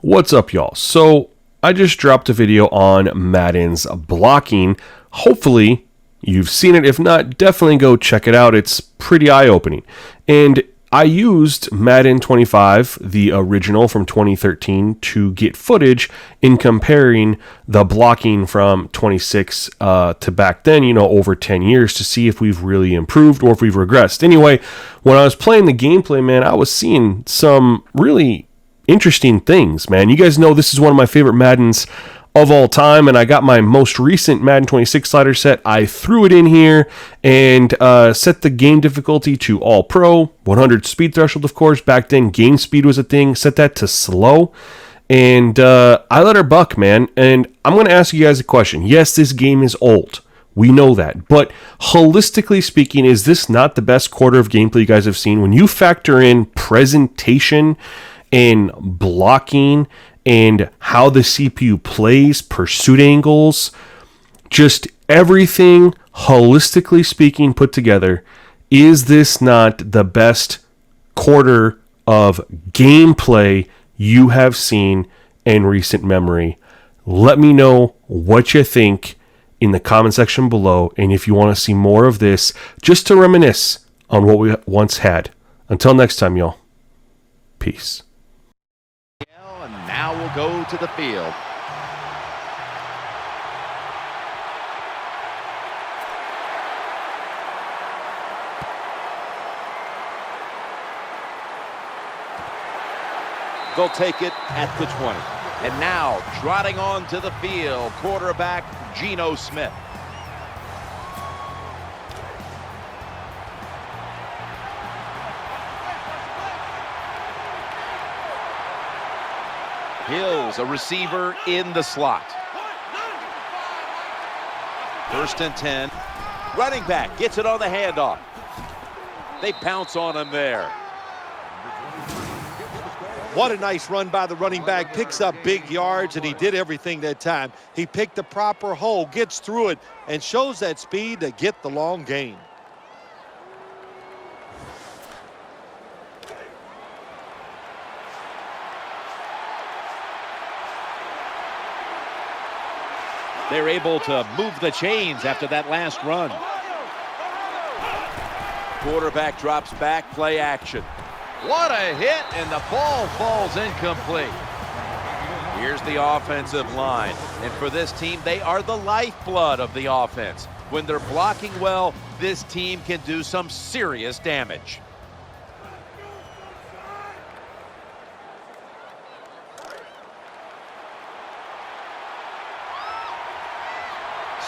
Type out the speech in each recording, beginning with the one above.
What's up, y'all? So I just dropped a video on Madden's blocking. Hopefully you've seen it. If not, definitely go check it out. It's pretty eye-opening. And I used Madden 25, the original from 2013, to get footage in comparing the blocking from 26 to back then, over 10 years, to see if we've really improved or if we've regressed. Anyway, when I was playing the gameplay, man, I was seeing some really interesting things, man. You guys know this is one of my favorite Maddens of all time, and I got my most recent Madden 26 slider set. I threw it in here and set the game difficulty to all pro, 100 speed threshold, of course. Back then, game speed was a thing. Set that to slow, and I let her buck, man. And I'm going to ask you guys a question. Yes, this game is old. We know that. But holistically speaking, is this not the best quarter of gameplay you guys have seen? When you factor in presentation and blocking and how the CPU plays, pursuit angles, just everything holistically speaking put together, is this not the best quarter of gameplay you have seen in recent memory? Let me know what you think in the comment section below, and if you want to see more of this, just to reminisce on what we once had. Until next time, y'all. Peace. And now we'll go to the field. They'll take it at the 20. And now trotting on to the field, quarterback Geno Smith. Hills, a receiver in the slot. 1st and 10. Running back gets it on the handoff. They pounce on him there. What a nice run by the running back. Picks up big yards, and he did everything that time. He picked the proper hole, gets through it, and shows that speed to get the long gain. They're able to move the chains after that last run. Quarterback drops back, play action. What a hit, and the ball falls incomplete. Here's the offensive line. And for this team, they are the lifeblood of the offense. When they're blocking well, this team can do some serious damage.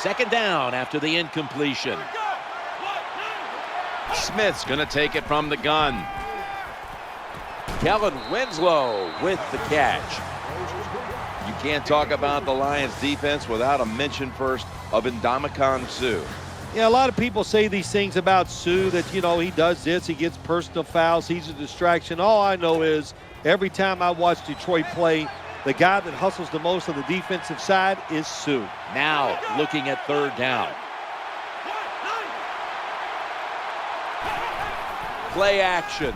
Second down after the incompletion. Smith's going to take it from the gun. Kellen Winslow with the catch. You can't talk about the Lions defense without a mention first of Ndamukong Suh. Yeah, a lot of people say these things about Suh, that, he does this, he gets personal fouls, he's a distraction. All I know is every time I watch Detroit play, the guy that hustles the most on the defensive side is Suh. Now looking at 3rd down. Play action.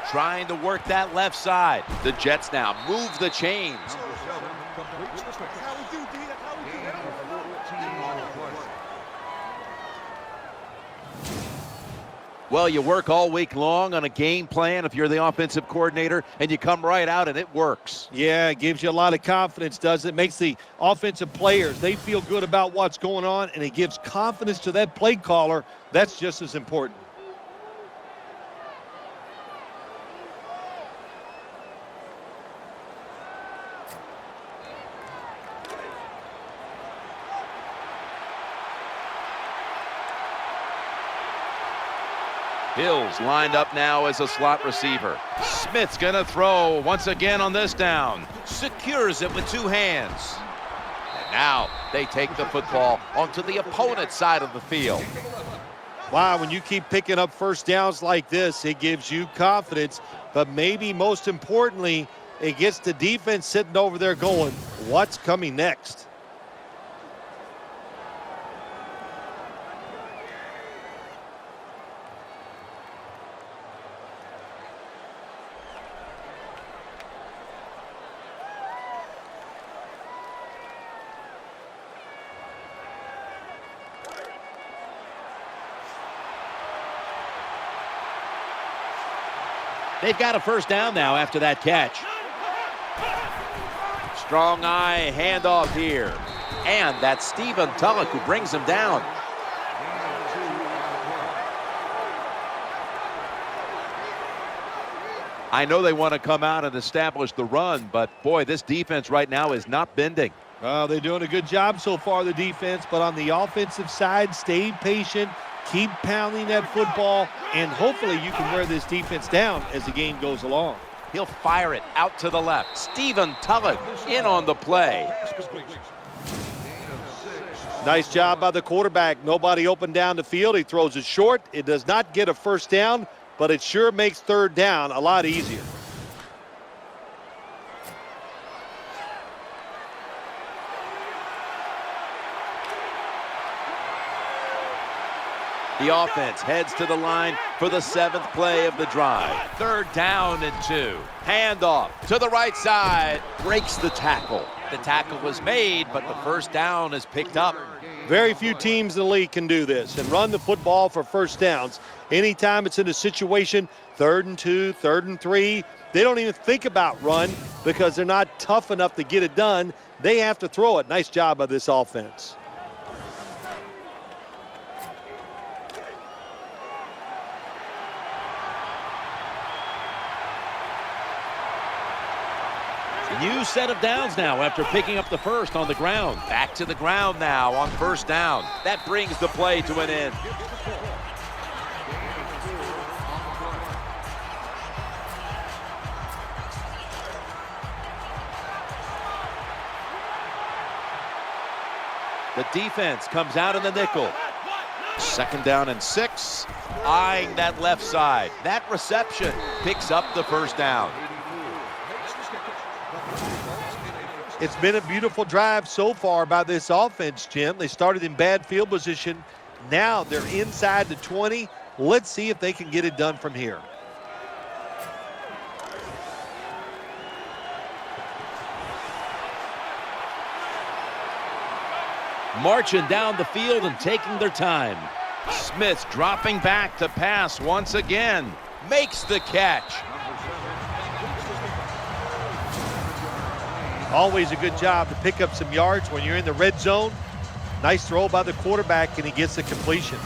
Trying to work that left side. The Jets now move the chains. Well, you work all week long on a game plan if you're the offensive coordinator, and you come right out and it works. Yeah, it gives you a lot of confidence, doesn't it? Makes the offensive players, they feel good about what's going on, and it gives confidence to that play caller. That's just as important. Hills lined up now as a slot receiver. Smith's gonna throw once again on this down. Secures it with 2 hands. And now they take the football onto the opponent's side of the field. Wow, when you keep picking up first downs like this, it gives you confidence. But maybe most importantly, it gets the defense sitting over there going, what's coming next? They've got a first down now after that catch. Strong eye handoff here. And that's Stephen Tulloch who brings him down. I know they want to come out and establish the run, but boy, this defense right now is not bending. They're doing a good job so far, the defense, but on the offensive side, stay patient, keep pounding that football, and hopefully you can wear this defense down as the game goes along. He'll fire it out to the left. Stephen Tulloch in on the play. Nice job by the quarterback. Nobody open down the field. He throws it short. It does not get a first down, but it sure makes third down a lot easier. The offense heads to the line for the 7th play of the drive. 3rd down and 2. Handoff to the right side. Breaks the tackle. The tackle was made, but the first down is picked up. Very few teams in the league can do this and run the football for first downs. Anytime it's in a situation, 3rd and 2, 3rd and 3, they don't even think about run because they're not tough enough to get it done. They have to throw it. Nice job by this offense. New set of downs now after picking up the first on the ground. Back to the ground now on first down. That brings the play to an end. The defense comes out in the nickel. 2nd down and 6. Eyeing that left side. That reception picks up the first down. It's been a beautiful drive so far by this offense, Jim. They started in bad field position. Now they're inside the 20. Let's see if they can get it done from here. Marching down the field and taking their time. Smith dropping back to pass once again. Makes the catch. Always a good job to pick up some yards when you're in the red zone. Nice throw by the quarterback, and he gets the completion.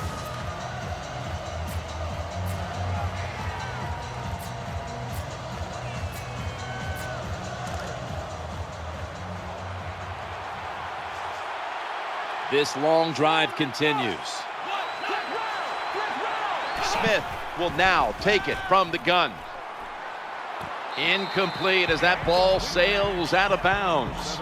This long drive continues. Smith will now take it from the gun. Incomplete as that ball sails out of bounds.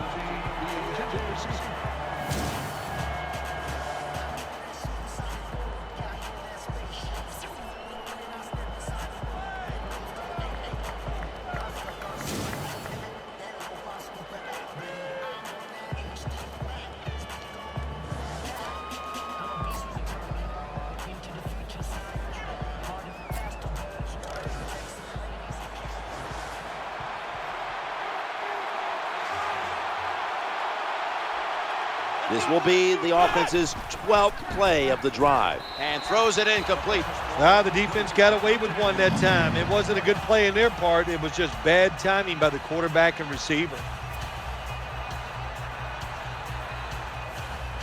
This will be the offense's 12th play of the drive. And throws it incomplete. The defense got away with one that time. It wasn't a good play in their part. It was just bad timing by the quarterback and receiver.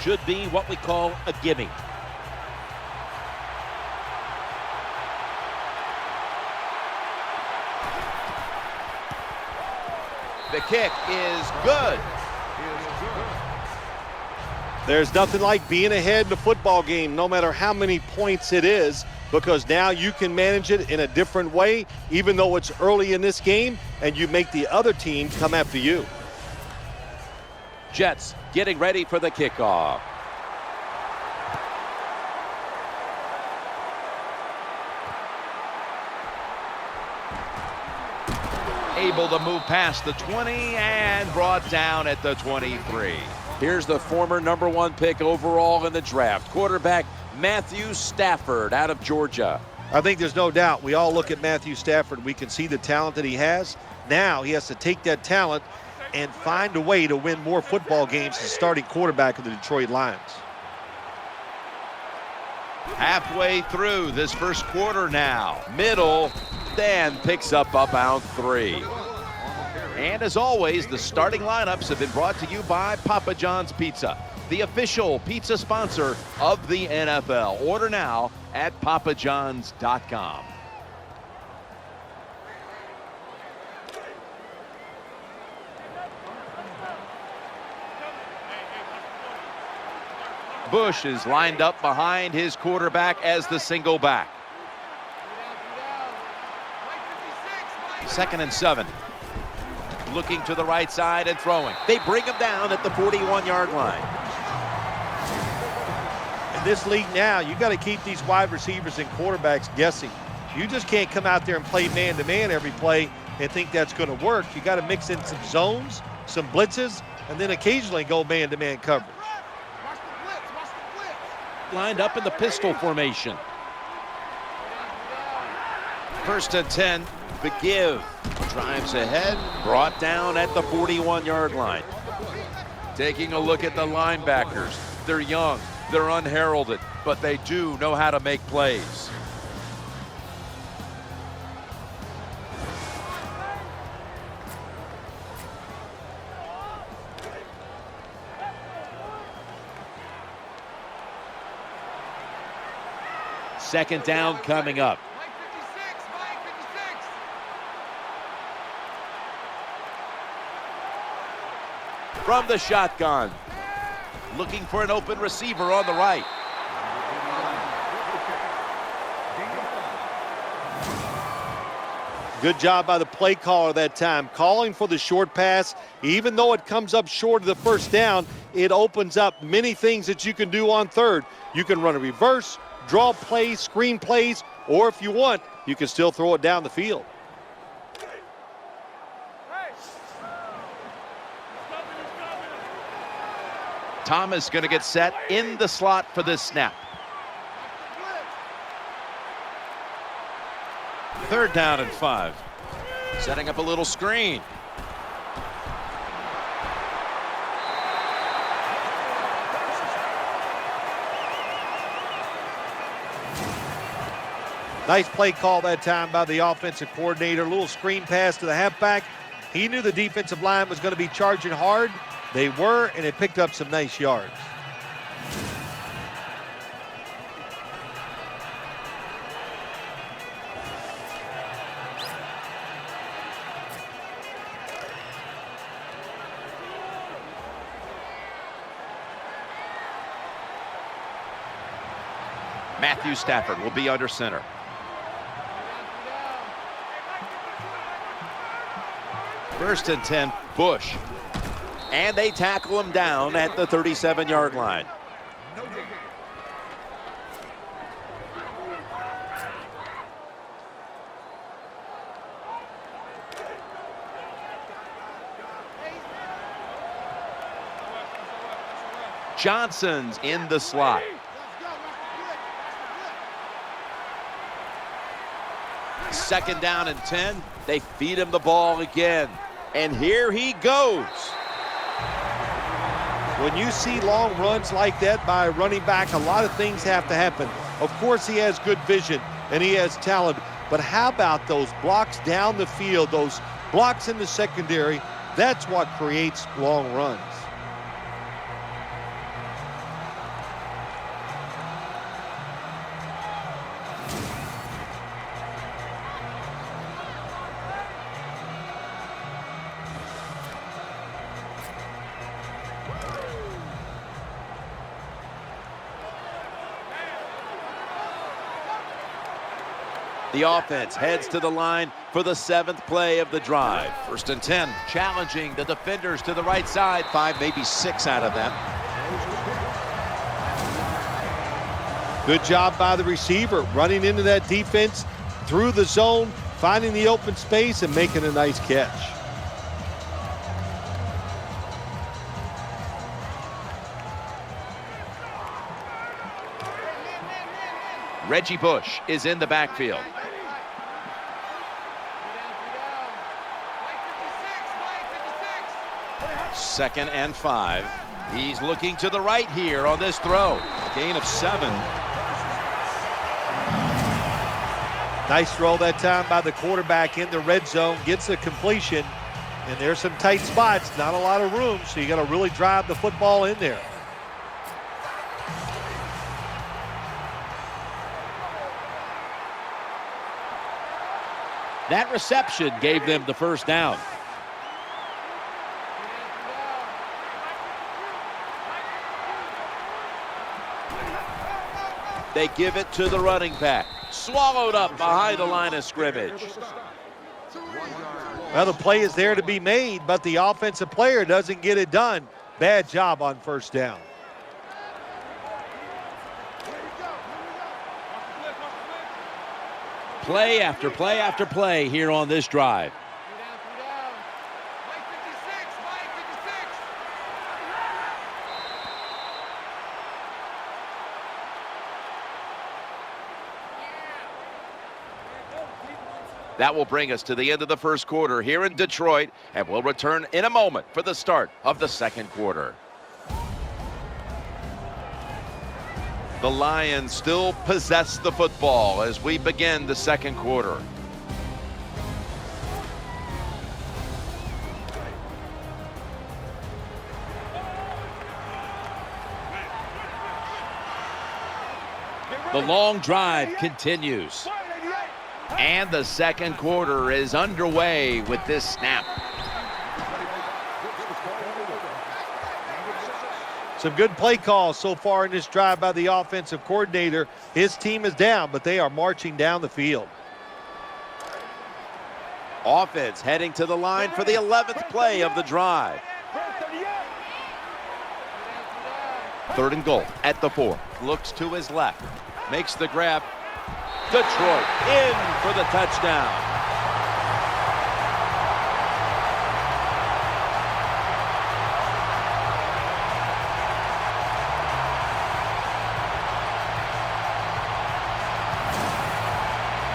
Should be what we call a gimme. The kick is good. There's nothing like being ahead in a football game, no matter how many points it is, because now you can manage it in a different way, even though it's early in this game, and you make the other team come after you. Jets getting ready for the kickoff. Able to move past the 20 and brought down at the 23. Here's the former #1 pick overall in the draft, quarterback Matthew Stafford out of Georgia. I think there's no doubt. We all look at Matthew Stafford. We can see the talent that he has. Now he has to take that talent and find a way to win more football games as starting quarterback of the Detroit Lions. Halfway through this first quarter now. Middle. and picks up about 3. And as always, the starting lineups have been brought to you by Papa John's Pizza, the official pizza sponsor of the NFL. Order now at papajohns.com. Bush is lined up behind his quarterback as the single back. 2nd and 7. Looking to the right side and throwing. They bring him down at the 41-yard line. In this league now, you got to keep these wide receivers and quarterbacks guessing. You just can't come out there and play man-to-man every play and think that's going to work. You got to mix in some zones, some blitzes, and then occasionally go man-to-man coverage. Lined up in the pistol formation. 1st and 10. The give. Drives ahead. Brought down at the 41-yard line. Taking a look at the linebackers. They're young. They're unheralded. But they do know how to make plays. Second down coming up. From the shotgun. Looking for an open receiver on the right. Good job by the play caller that time, calling for the short pass. Even though it comes up short of the first down, it opens up many things that you can do on third. You can run a reverse, draw plays, screen plays, or if you want, you can still throw it down the field. Thomas going to get set in the slot for this snap. 3rd down and 5. Setting up a little screen. Nice play call that time by the offensive coordinator. A little screen pass to the halfback. He knew the defensive line was going to be charging hard. They were, and it picked up some nice yards. Matthew Stafford will be under center. First and 10, Bush. And they tackle him down at the 37-yard line. Johnson's in the slot. Second down and 10. They feed him the ball again. And here he goes. When you see long runs like that by a running back, a lot of things have to happen. Of course, he has good vision and he has talent, but how about those blocks down the field, those blocks in the secondary? That's what creates long runs. The offense heads to the line for the 7th play of the drive. 1st and 10, challenging the defenders to the right side. 5, maybe 6 out of them. Good job by the receiver, running into that defense through the zone, finding the open space and making a nice catch. Reggie Bush is in the backfield. Second and 5. He's looking to the right here on this throw. A gain of 7. Nice throw that time by the quarterback in the red zone. Gets a completion. And there's some tight spots. Not a lot of room, so you got to really drive the football in there. That reception gave them the first down. They give it to the running back. Swallowed up behind the line of scrimmage. Well, the play is there to be made, but the offensive player doesn't get it done. Bad job on first down. Play after play after play here on this drive. That will bring us to the end of the first quarter here in Detroit, and we'll return in a moment for the start of the second quarter. The Lions still possess the football as we begin the second quarter. The long drive continues. And the second quarter is underway with this snap. Some good play calls so far in this drive by the offensive coordinator. His team is down, but they are marching down the field. Offense heading to the line for the 11th play of the drive. 3rd and goal at the 4. Looks to his left. Makes the grab. Detroit in for the touchdown.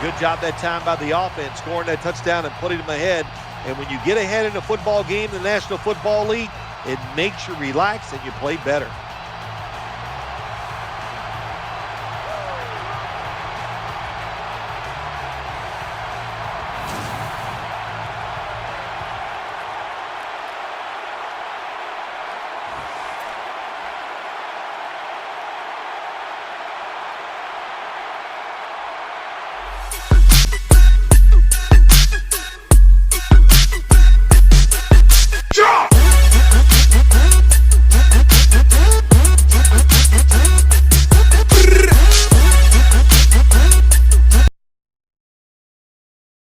Good job that time by the offense, scoring that touchdown and putting them ahead. And when you get ahead in a football game in the National Football League, it makes you relax and you play better.